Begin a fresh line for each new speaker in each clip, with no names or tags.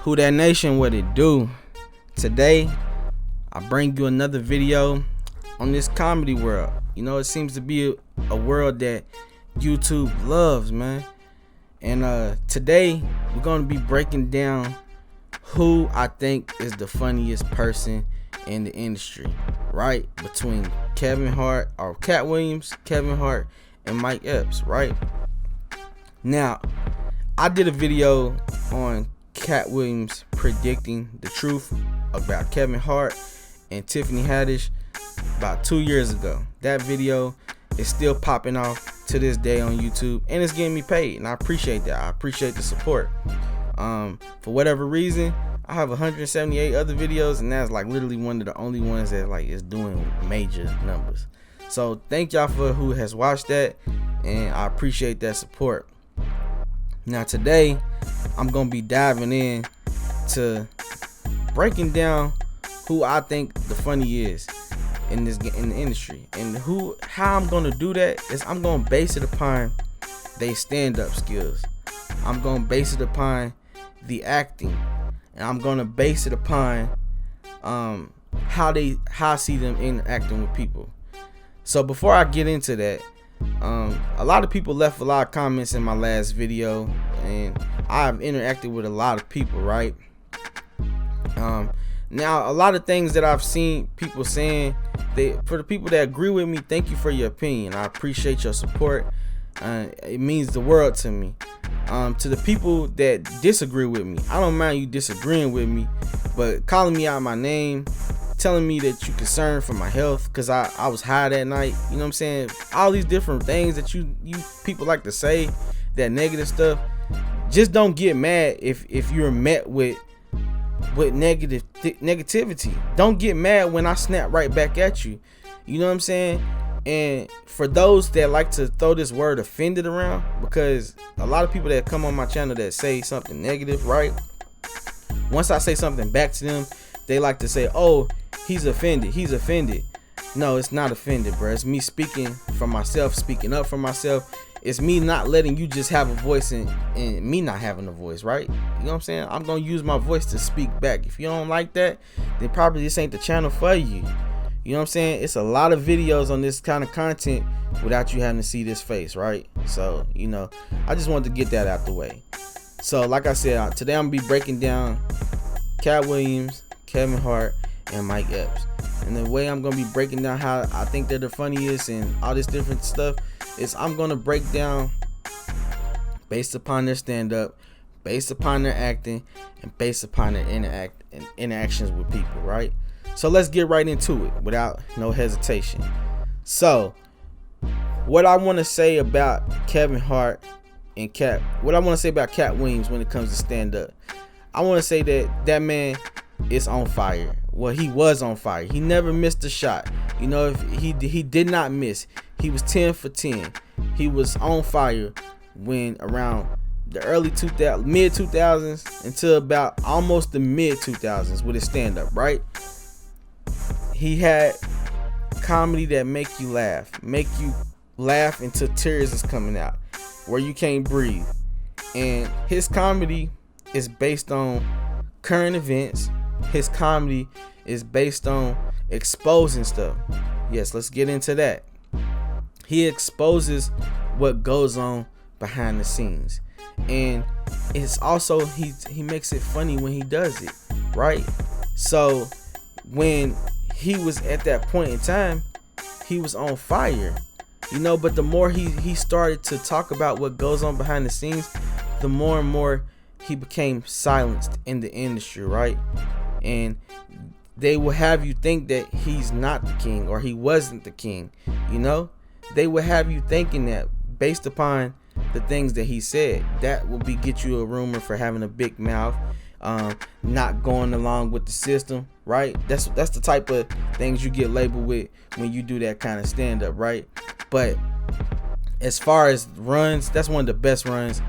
Who that nation, what it do? Today I bring you another video on this comedy world. You know, it seems to be a world that YouTube loves, man. And today we're gonna be breaking down who I think is the funniest person in the industry, right? Between Katt Williams, Kevin Hart, and Mike Epps, right? Now, I did a video on Katt Williams predicting the truth about Kevin Hart and Tiffany Haddish about 2 years ago. That video is still popping off to this day on YouTube, and it's getting me paid, and I appreciate that. I appreciate the support. For whatever reason, I have 178 other videos, and that's like literally one of the only ones that like is doing major numbers. So thank y'all for who has watched that, and I appreciate that support. Now today I'm gonna be diving in to breaking down who I think the funny is in the industry, and how I'm gonna do that is I'm gonna base it upon they stand-up skills. I'm gonna base it upon the acting, and I'm gonna base it upon how I see them interacting with people. So before I get into that, a lot of people left a lot of comments in my last video, and I've interacted with a lot of people, right? Now a lot of things that I've seen people saying, for the people that agree with me, thank you for your opinion. I appreciate your support. It means the world to me. To the people that disagree with me, I don't mind you disagreeing with me, but calling me out my name, telling me that you're concerned for my health because I was high that night, you know what I'm saying? All these different things that you people like to say, that negative stuff. Just don't get mad if you're met with negativity. Don't get mad when I snap right back at you. You know what I'm saying? And for those that like to throw this word offended around, because a lot of people that come on my channel that say something negative, right? Once I say something back to them, they like to say, oh, he's offended. No, it's not offended, bro. It's me speaking for myself, speaking up for myself. It's me not letting you just have a voice and me not having a voice, right? You know what I'm saying? I'm gonna use my voice to speak back. If you don't like that, then probably this ain't the channel for you. You know what I'm saying? It's a lot of videos on this kind of content without you having to see this face, right? So, you know, I just wanted to get that out the way. So, like I said, today I'm gonna be breaking down Katt Williams, Kevin Hart, and Mike Epps. And the way I'm gonna be breaking down how I think they're the funniest and all this different stuff is I'm gonna break down based upon their stand-up, based upon their acting, and based upon their interactions with people, right? So let's get right into it without no hesitation. So what I want to say about Kevin Hart and what I want to say about Katt Williams when it comes to stand-up, I want to say that man is on fire. Well, he was on fire. He never missed a shot. You know, if he did not miss. He was 10 for 10. He was on fire when around the mid 2000s until about almost the mid 2000s with his stand-up, right? He had comedy that make you laugh until tears is coming out, where you can't breathe. And his comedy is based on current events. His comedy is based on exposing stuff. Yes, let's get into that. He exposes what goes on behind the scenes, and it's also he makes it funny when he does it, right? So when he was at that point in time, he was on fire, you know, but the more he started to talk about what goes on behind the scenes, the more and more he became silenced in the industry, right? And they will have you think that he's not the king or he wasn't the king, you know? They will have you thinking that based upon the things that he said. That will get you a rumor for having a big mouth, not going along with the system, right? That's the type of things you get labeled with when you do that kind of stand-up, right? But as far as runs, that's one of the best runs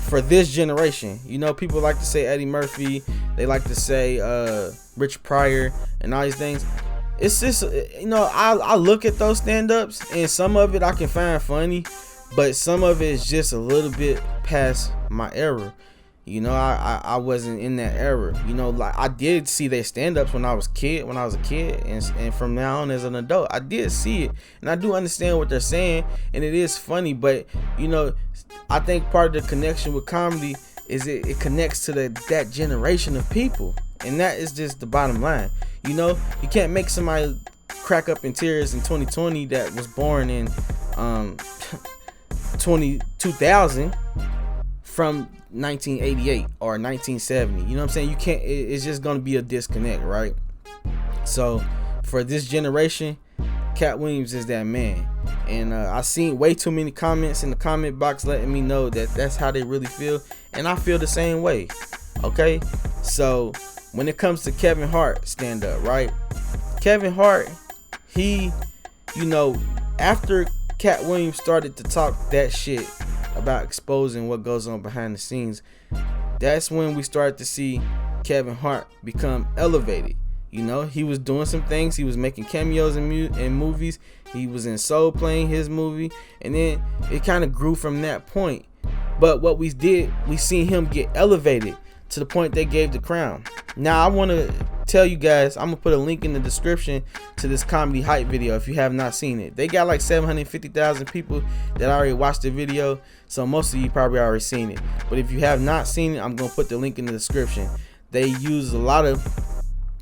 for this generation. You know, people like to say Eddie Murphy, they like to say Rich Pryor and all these things. It's just, you know, I look at those stand-ups, and some of it I can find funny, but some of it is just a little bit past my era. You know, I wasn't in that era. You know, like I did see their stand-ups when I was a kid, and from now on as an adult, I did see it, and I do understand what they're saying, and it is funny. But you know, I think part of the connection with comedy is it connects to that generation of people, and that is just the bottom line. You know, you can't make somebody crack up in tears in 2020 that was born in 2000 from 1988 or 1970. You know what I'm saying? You can't. It's just gonna be a disconnect, right? So for this generation, Katt Williams is that man. And I seen way too many comments in the comment box letting me know that that's how they really feel, and I feel the same way. Okay, so when it comes to Kevin Hart stand up, right? Kevin Hart, he, you know, after Katt Williams started to talk that shit about exposing what goes on behind the scenes, that's when we started to see Kevin Hart become elevated. You know, he was doing some things. He was making cameos in movies. He was in Soul playing his movie, and then it kind of grew from that point. But what we did, we seen him get elevated to the point they gave the crown. Now I want to tell you guys, I'm gonna put a link in the description to this comedy hype video if you have not seen it. They got like 750,000 people that already watched the video, so most of you probably already seen it. But if you have not seen it, I'm gonna put the link in the description. They use a lot of,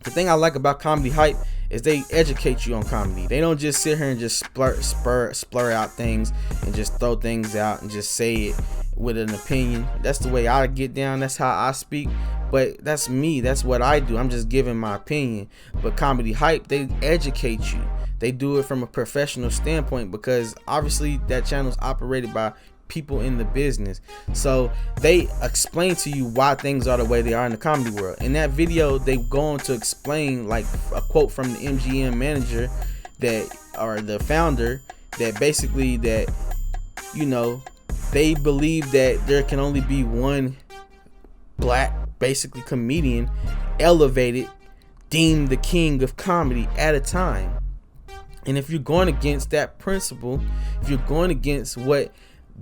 the thing I like about comedy hype is they educate you on comedy. They don't just sit here and just splur out things and just throw things out and just say it with an opinion. That's the way I get down. That's how I speak. But that's me. That's what I do. I'm just giving my opinion. But comedy hype, they educate you. They do it from a professional standpoint because obviously that channel is operated by people in the business, so they explain to you why things are the way they are in the comedy world. In that video, they go on to explain like a quote from the MGM manager that, or the founder, that basically that, you know, they believe that there can only be one black basically comedian elevated, deemed the king of comedy at a time. And if you're going against that principle, if you're going against what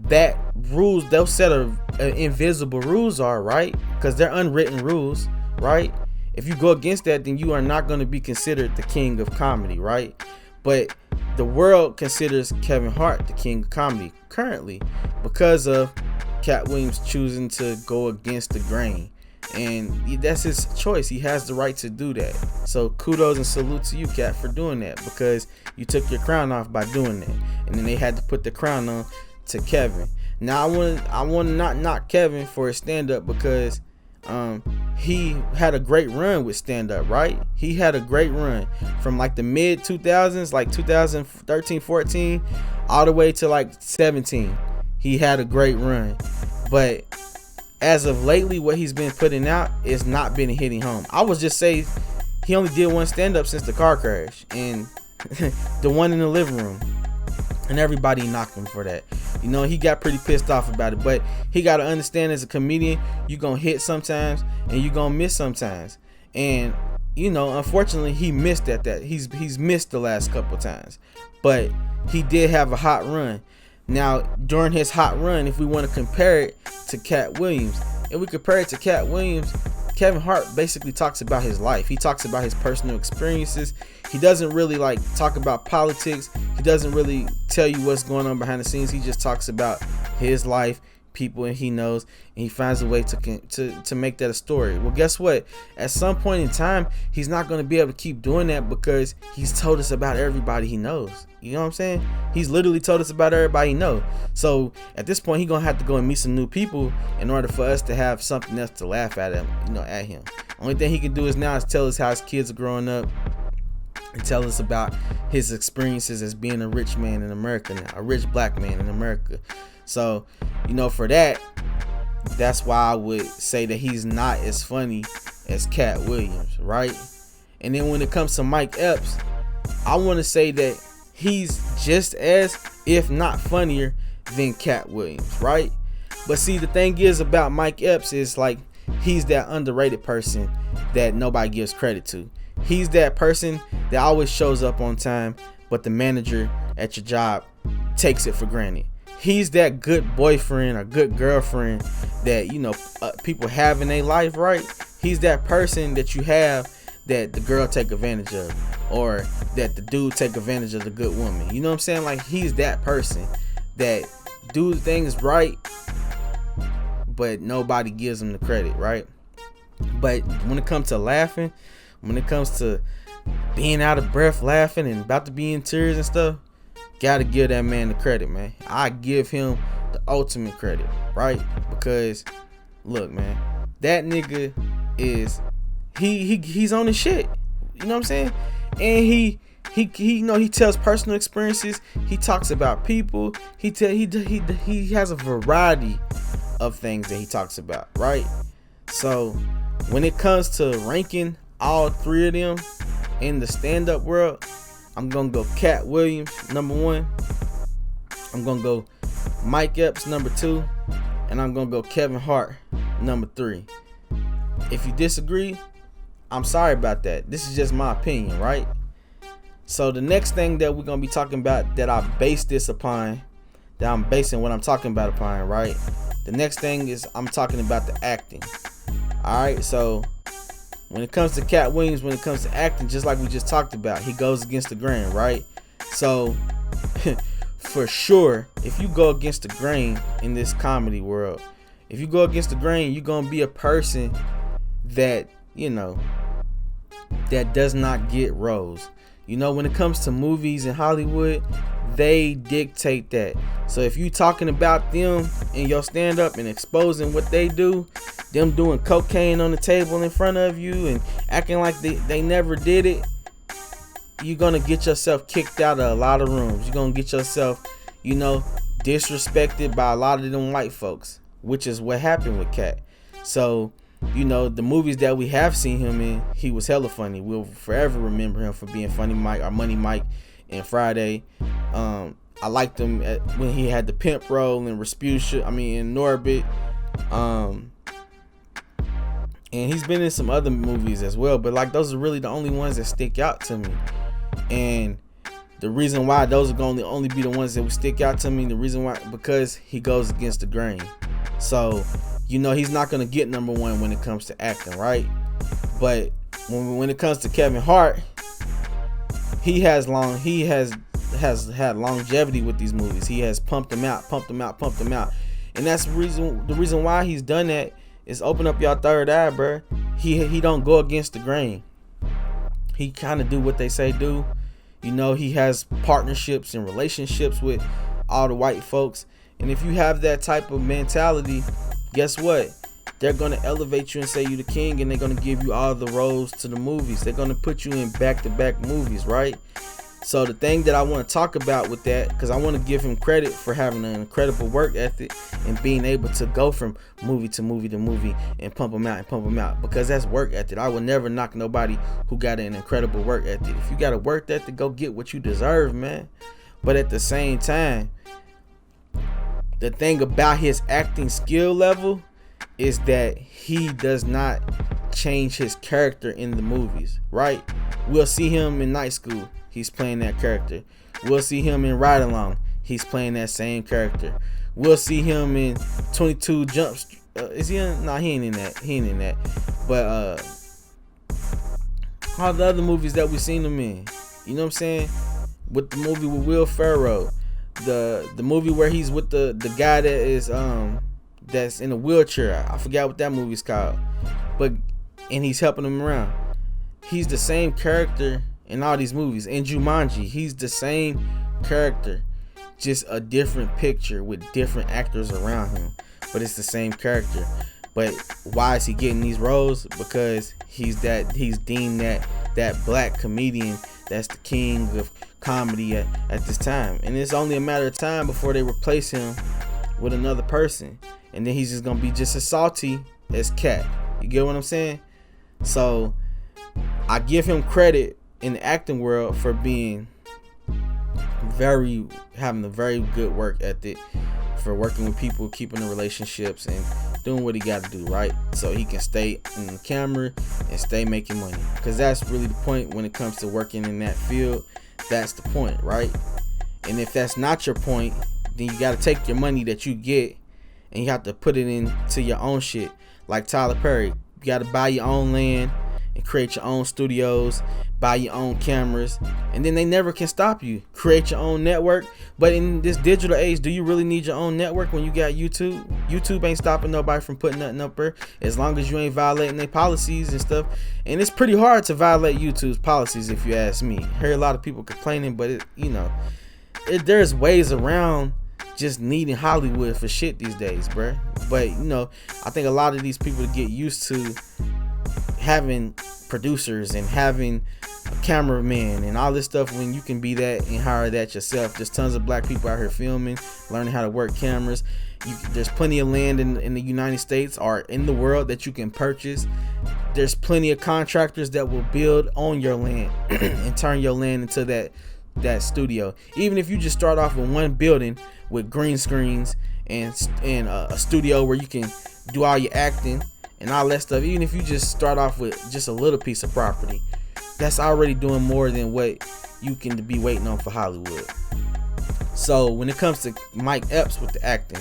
that rules, those set of invisible rules are, right? Because they're unwritten rules, right? If you go against that, then you are not going to be considered the king of comedy, right? But the world considers Kevin Hart the king of comedy currently because of Katt Williams choosing to go against the grain, and that's his choice. He has the right to do that. So kudos and salute to you, Katt, for doing that, because you took your crown off by doing that, and then they had to put the crown on to Kevin. Now I want to not knock Kevin for his stand-up because he had a great run with stand-up, right? He had a great run from like the mid 2000s, like 2013, 14, all the way to like 17. He had a great run, but as of lately, what he's been putting out is not been hitting home. I would just say he only did one stand-up since the car crash, and the one in the living room, and everybody knocked him for that. You know, he got pretty pissed off about it, but he got to understand, as a comedian, you're going to hit sometimes and you're going to miss sometimes. And, you know, unfortunately, he missed at that. He's missed the last couple times, but he did have a hot run. Now, during his hot run, if we want to compare it to Katt Williams, and we compare it to Katt Williams, Kevin Hart basically talks about his life. He talks about his personal experiences. He doesn't really like talk about politics. He doesn't really tell you what's going on behind the scenes. He just talks about his life, people and he knows, and he finds a way to make that a story. Well, guess what? At some point in time, he's not going to be able to keep doing that because he's told us about everybody he knows. You know what I'm saying? He's literally told us about everybody he knows. So at this point, he's going to have to go and meet some new people in order for us to have something else to laugh at him, at him. Only thing he can do is now is tell us how his kids are growing up and tell us about his experiences as being a rich man in America now, a rich black man in America. So, for that's why I would say that he's not as funny as Katt Williams, right? And then when it comes to Mike Epps, I want to say that he's just as, if not funnier, than Katt Williams, right? But see, the thing is about Mike Epps is like, he's that underrated person that nobody gives credit to. He's that person that always shows up on time, but the manager at your job takes it for granted. he's that good boyfriend or good girlfriend that people have in their life, right? He's that person that you have that the girl take advantage of, or that the dude take advantage of the good woman. You know what I'm saying? Like, he's that person that do things right, but nobody gives him the credit, right? But when it comes to laughing, when it comes to being out of breath laughing and about to be in tears and stuff, gotta give that man the credit, man. I give him the ultimate credit, right? Because look, man, that nigga is he's on the shit. You know what I'm saying? And he tells personal experiences. He talks about people. He has a variety of things that he talks about, right? So when it comes to ranking all three of them in the stand-up world, I'm gonna go Katt Williams number 1. I'm gonna go Mike Epps number 2, and I'm gonna go Kevin Hart number 3. If you disagree, I'm sorry about that. This is just my opinion, right? So the next thing that we're gonna be talking about, that I base this upon, that I'm basing what I'm talking about upon, right? The next thing is I'm talking about the acting. All right, so when it comes to Katt Williams, when it comes to acting, just like we just talked about, he goes against the grain, right? So for sure, if you go against the grain in this comedy world, if you go against the grain, you're gonna be a person that that does not get roles. When it comes to movies in Hollywood, they dictate that. So if you talking about them in your stand-up and exposing what they do, them doing cocaine on the table in front of you and acting like they never did it, you're gonna get yourself kicked out of a lot of rooms. You're gonna get yourself, disrespected by a lot of them white folks, which is what happened with Katt. So the movies that we have seen him in, he was hella funny. We'll forever remember him for being Funny Mike or Money Mike in Friday. I liked him when he had the pimp role in Respucia. In Norbit. And he's been in some other movies as well, but like, those are really the only ones that stick out to me. And the reason why those are going to only be the ones that would stick out to me, the reason why, because he goes against the grain. So he's not going to get number 1 when it comes to acting, right? But when it comes to Kevin Hart, he has had longevity with these movies. He has pumped them out. And that's the reason why he's done that is open up your third eye, bro. He don't go against the grain. He kind of do what they say do. He has partnerships and relationships with all the white folks. And if you have that type of mentality, guess what? They're going to elevate you and say you the king, and they're going to give you all the roles to the movies. They're going to put you in back-to-back movies, right? So the thing that I want to talk about with that, because I want to give him credit for having an incredible work ethic and being able to go from movie to movie to movie and pump them out, because that's work ethic. I will never knock nobody who got an incredible work ethic. If you got a work ethic, go get what you deserve, man. But at the same time, the thing about his acting skill level is that he does not change his character in the movies, right? We'll see him in Night School. He's playing that character. We'll see him in Ride Along. He's playing that same character. We'll see him in 22 Jump Street. Is he in? No, he ain't in that. But all the other movies that we've seen him in. You know what I'm saying? With the movie with Will Ferrell. The movie where he's with the guy that is that's in a wheelchair. I forgot what that movie's called. And he's helping him around. He's the same character in all these movies. In Jumanji, he's the same character, just a different picture with different actors around him, but it's the same character. But why is he getting these roles? Because he's deemed that black comedian that's the king of comedy at this time, and it's only a matter of time before they replace him with another person, and then he's just gonna be just as salty as Katt. You get what I'm saying? So I give him credit in the acting world for having a very good work ethic, for working with people, keeping the relationships, and doing what he got to do, right? So he can stay in the camera and stay making money, because that's really the point when it comes to working in that field. That's the point, right? And if that's not your point, then you got to take your money that you get and you have to put it into your own shit. Like Tyler Perry, you got to buy your own land and create your own studios, buy your own cameras, and then they never can stop you. Create your own network. But in this digital age, do you really need your own network when you got YouTube? YouTube ain't stopping nobody from putting nothing up there, as long as you ain't violating their policies and stuff. And it's pretty hard to violate YouTube's policies, if you ask me. I hear a lot of people complaining, but there's ways around just needing Hollywood for shit these days, bruh. But I think a lot of these people get used to having producers and having a cameraman and all this stuff when you can be that and hire that yourself. There's tons of black people out here filming, learning how to work cameras. There's plenty of land in the United States or in the world that you can purchase. There's plenty of contractors that will build on your land and turn your land into that studio. Even if you just start off with one building with green screens and a studio where you can do all your acting and all that stuff, even if you just start off with just a little piece of property, that's already doing more than what you can be waiting on for Hollywood. So when it comes to Mike Epps with the acting,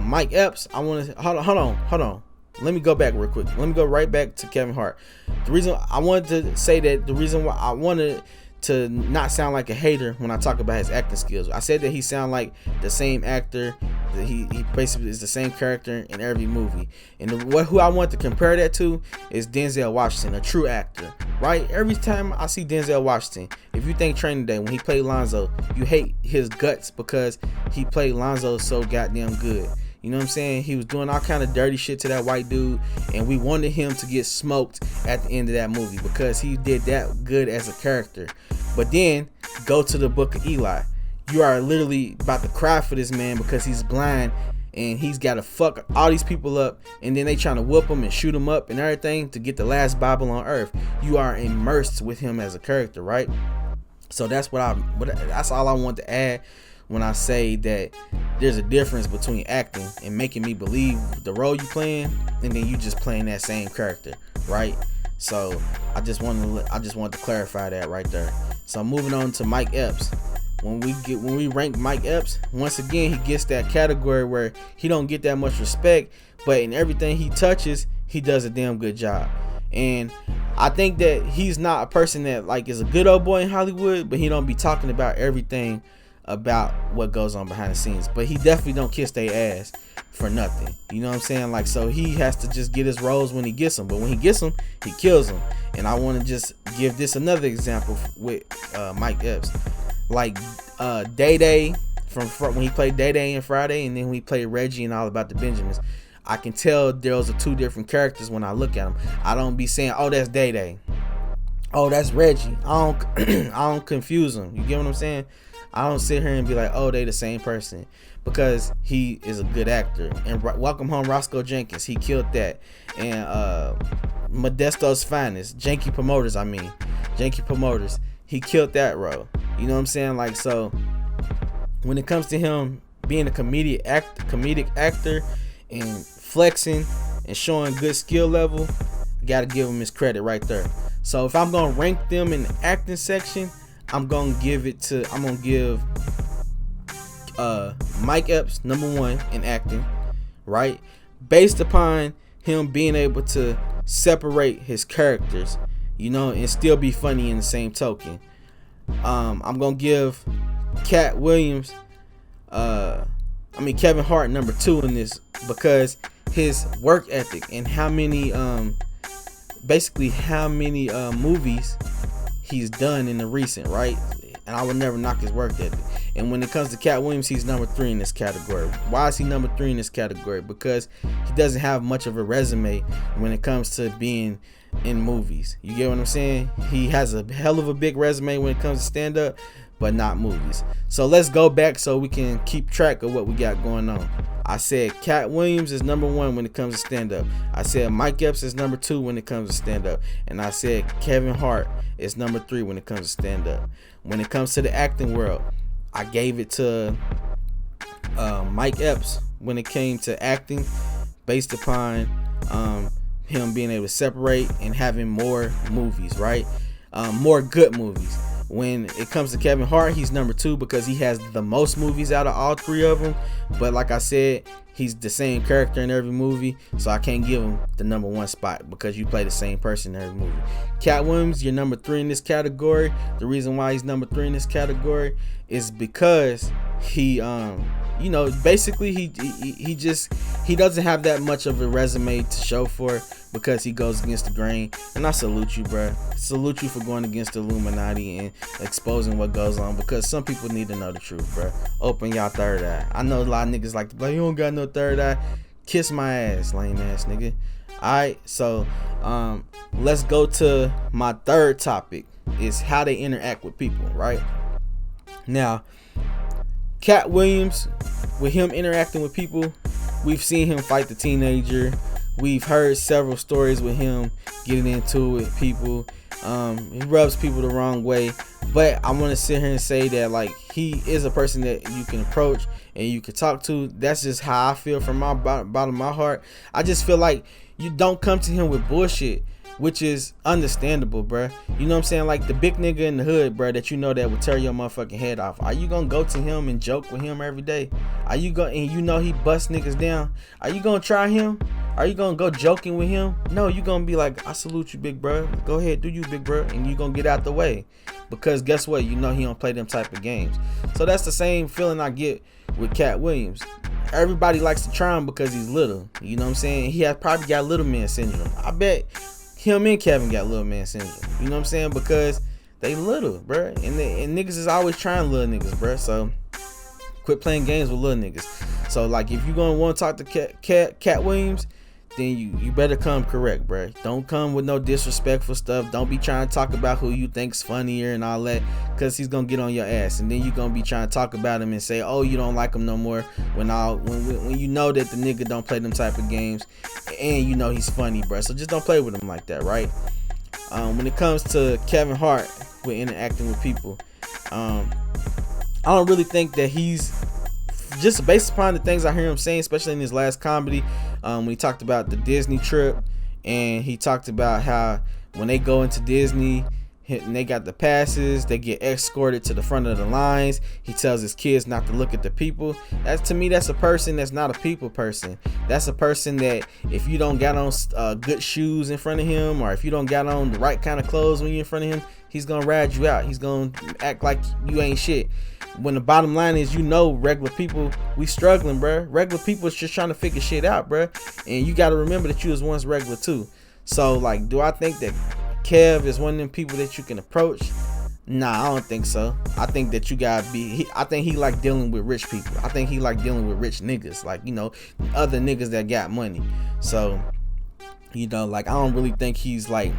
Mike Epps, I want to hold on. Let me go back real quick. Let me go right back to Kevin Hart. The reason I wanted to say that, the reason why I wanted to not sound like a hater when I talk about his acting skills, I said that he sound like the same actor, that he basically is the same character in every movie. And who I want to compare that to is Denzel Washington, a true actor, right? Every time I see Denzel Washington, if you think Training Day, when he played Lonzo, you hate his guts because he played Lonzo so goddamn good. You know what I'm saying? He was doing all kind of dirty shit to that white dude, and we wanted him to get smoked at the end of that movie because he did that good as a character. But then go to the Book of Eli. You are literally about to cry for this man because he's blind and he's got to fuck all these people up, and then they trying to whoop him and shoot him up and everything to get the last Bible on earth. You are immersed with him as a character, right? So that's that's all I want to add when I say that there's a difference between acting and making me believe the role you playing and then you just playing that same character, right? So I just wanted to clarify that right there. So moving on to Mike Epps. When we rank Mike Epps, once again he gets that category where he don't get that much respect, but in everything he touches, he does a damn good job. And I think that he's not a person that like is a good old boy in Hollywood, but he don't be talking about everything about what goes on behind the scenes. But he definitely don't kiss their ass for nothing. You know what I'm saying? Like, so he has to just get his roles when he gets them. But when he gets them, he kills them. And I want to just give this another example with Mike Epps. Like Day Day from when he played Day Day in Friday, and then when he played Reggie and All About the Benjamins. I can tell those are two different characters when I look at them. I don't be saying, oh, that's Day Day, oh, that's Reggie. I don't confuse them. You get what I'm saying? I don't sit here and be like, oh, they the same person, because he is a good actor. And Welcome Home, Roscoe Jenkins, he killed that. And Modesto's Finest, Janky Promoters, he killed that role. You know what I'm saying? Like, so when it comes to him being a comedic actor and flexing and showing good skill level, gotta give him his credit right there. So if I'm gonna rank them in the acting section, I'm gonna give Mike Epps number 1 in acting, right? Based upon him being able to separate his characters, you know, and still be funny in the same token. I'm gonna give Kevin Hart number 2 in this, because his work ethic and how many movies he's done in the recent, right? And I would never knock his work ethic. And when it comes to Katt Williams, he's number 3 in this category. Why is he number 3 in this category? Because he doesn't have much of a resume when it comes to being in movies. You get what I'm saying? He has a hell of a big resume when it comes to stand-up, but not movies. So let's go back so we can keep track of what we got going on. I said Katt Williams is number 1 when it comes to stand-up. I said Mike Epps is number 2 when it comes to stand-up. And I said Kevin Hart is number 3 when it comes to stand-up. When it comes to the acting world, I gave it to Mike Epps when it came to acting, based upon him being able to separate and having more movies, right? More good movies. When it comes to Kevin Hart, he's number 2 because he has the most movies out of all 3 of them. But like I said, he's the same character in every movie, so I can't give him the number 1 spot because you play the same person in every movie. Katt Williams, you're number 3 in this category. The reason why he's number 3 in this category is because he basically he doesn't have that much of a resume to show for it because he goes against the grain. And I salute you, bruh. Salute you for going against the Illuminati and exposing what goes on, because some people need to know the truth, bruh. Open y'all third eye. I know a lot of niggas like to be like, you don't got no third eye. Kiss my ass, lame ass nigga. Alright, so let's go to my third topic, is how they interact with people, right? Now, Katt Williams, with him interacting with people, we've seen him fight the teenager. We've heard several stories with him getting into it with people. He rubs people the wrong way, but I want to sit here and say that, like, he is a person that you can approach and you can talk to. That's just how I feel from my bottom of my heart. I just feel like you don't come to him with bullshit, which is understandable, bruh. You know what I'm saying? Like the big nigga in the hood, bruh, that you know that will tear your motherfucking head off. Are you gonna go to him and joke with him every day? Are you gonna, and you know he bust niggas down? Are you gonna try him? Are you gonna go joking with him? No, you gonna be like, I salute you, big bruh. Go ahead, do you, big bruh, and you gonna get out the way. Because guess what? You know he don't play them type of games. So that's the same feeling I get with Katt Williams. Everybody likes to try him because he's little. You know what I'm saying? He has probably got little man syndrome. I bet him and Kevin got little man syndrome. You know what I'm saying? Because they little, bruh. And niggas is always trying little niggas, bruh. So quit playing games with little niggas. So like, if you gonna want to talk to Katt Williams, then you better come correct, bruh. Don't come with no disrespectful stuff. Don't be trying to talk about who you think's funnier and all that, because he's gonna get on your ass, and then you gonna be trying to talk about him and say, oh, you don't like him no more, when you know that the nigga don't play them type of games, and you know he's funny, bruh. So just don't play with him like that, right? When it comes to Kevin Hart with interacting with people, I don't really think that he's, just based upon the things I hear him saying, especially in his last comedy, when he talked about the Disney trip, and he talked about how when they go into Disney and they got the passes, they get escorted to the front of the lines. He tells his kids not to look at the people. That's, to me, that's a person that's not a people person. That's a person that if you don't got on good shoes in front of him, or if you don't got on the right kind of clothes when you're in front of him, he's gonna ride you out. He's gonna act like you ain't shit. When the bottom line is, you know, regular people, we struggling, bruh. Regular people is just trying to figure shit out, bruh. And you got to remember that you was once regular too. So like, do I think that Kev is one of them people that you can approach? Nah, I don't think so. I think that you gotta be, I think he like dealing with rich people. I think he like dealing with rich niggas, like, you know, other niggas that got money. So, you know, like, I don't really think he's like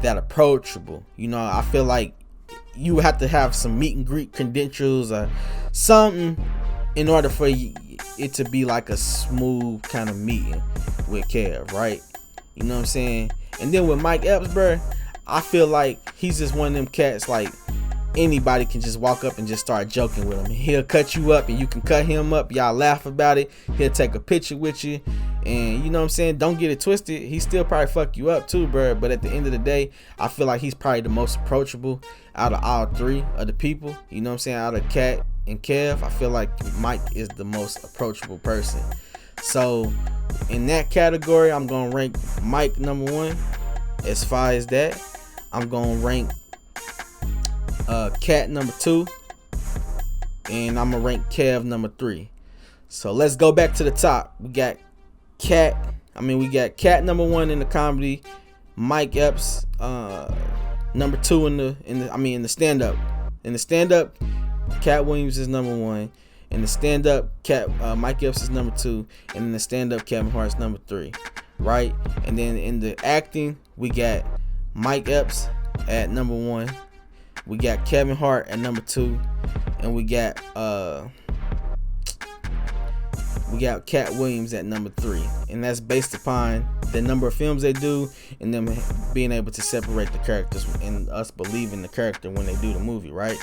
that approachable. You know, I feel like you have to have some meet and greet credentials or something in order for it to be like a smooth kind of meeting with Kev, right? You know what I'm saying? And then with Mike Epps, bro, I feel like he's just one of them cats, like, anybody can just walk up and just start joking with him. He'll cut you up and you can cut him up. Y'all laugh about it. He'll take a picture with you. And you know what I'm saying? Don't get it twisted. He still probably fuck you up too, bro. But at the end of the day, I feel like he's probably the most approachable out of all three of the people. You know what I'm saying? Out of Katt and Kev, I feel like Mike is the most approachable person. So in that category, I'm going to rank Mike number 1. As far as that, I'm going to rank Katt number 2. And I'm going to rank Kev number 3. So let's go back to the top. We got Katt number 1 in the comedy, Mike Epps number 2 in the stand-up. In the stand-up, Katt Williams is number 1. In the stand-up, Mike Epps is number 2, and in the stand-up, Kevin Hart's number 3, right? And then in the acting, we got Mike Epps at number 1, we got Kevin Hart at number 2, and we got Katt Williams at number 3, and that's based upon the number of films they do and them being able to separate the characters and us believing the character when they do the movie, right?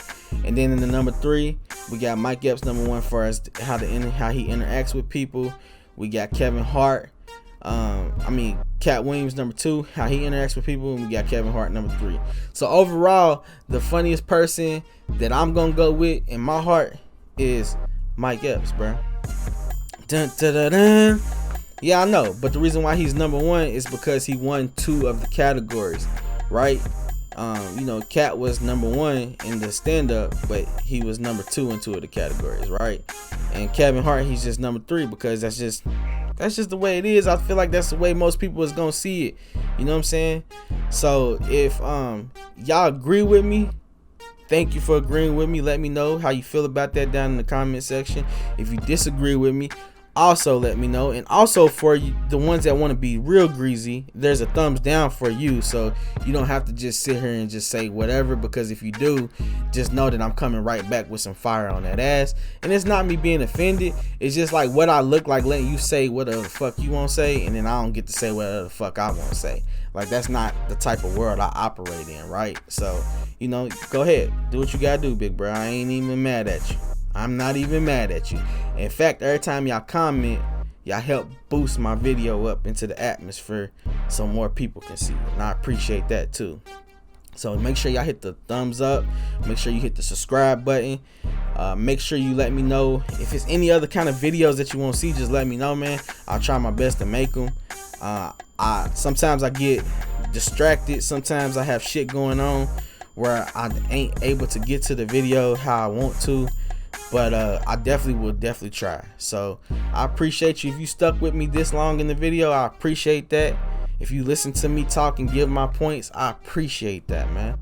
And then in the number 3, we got Mike Epps number 1 for us, how he interacts with people. We got Kevin Hart I mean, Katt Williams number 2, how he interacts with people, and we got Kevin Hart number 3. So overall, the funniest person that I'm gonna go with in my heart is Mike Epps, bro. Dun, dun, dun, dun. Yeah, I know, but the reason why he's number 1 is because he won 2 of the categories, right? You know, Katt was number 1 in the stand-up, but he was number 2 in 2 of the categories, right? And Kevin Hart, he's just number 3 because that's just the way it is. I feel like that's the way most people is gonna see it. You know what I'm saying? So if y'all agree with me, thank you for agreeing with me. Let me know how you feel about that down in the comment section. If you disagree with me, also let me know. And also for you, the ones that want to be real greasy, there's a thumbs down for you, so you don't have to just sit here and just say whatever, because if you do, just know that I'm coming right back with some fire on that ass. And it's not me being offended, it's just like what I look like letting you say whatever the fuck you want to say, and then I don't get to say whatever the fuck I want to say. Like, that's not the type of world I operate in, right? So, you know, go ahead, do what you gotta do, big bro. I ain't even mad at you. I'm not even mad at you. In fact, every time y'all comment, y'all help boost my video up into the atmosphere so more people can see it, and I appreciate that too. So make sure y'all hit the thumbs up, make sure you hit the subscribe button, make sure you let me know if it's any other kind of videos that you want to see. Just let me know, man. I'll try my best to make them. Sometimes I get distracted, sometimes I have shit going on where I ain't able to get to the video how I want to, but I will definitely try. So I appreciate you. If you stuck with me this long in the video, I appreciate that. If you listen to me talk and give my points, I appreciate that, man.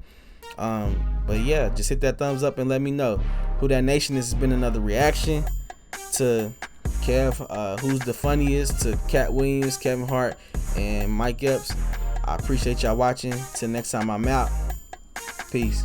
But yeah, just hit that thumbs up and let me know. Who That Nation, this has been another reaction to Kev, Who's the Funniest, to Katt Williams, Kevin Hart, and Mike Epps. I appreciate y'all watching. Till next time, I'm out. Peace.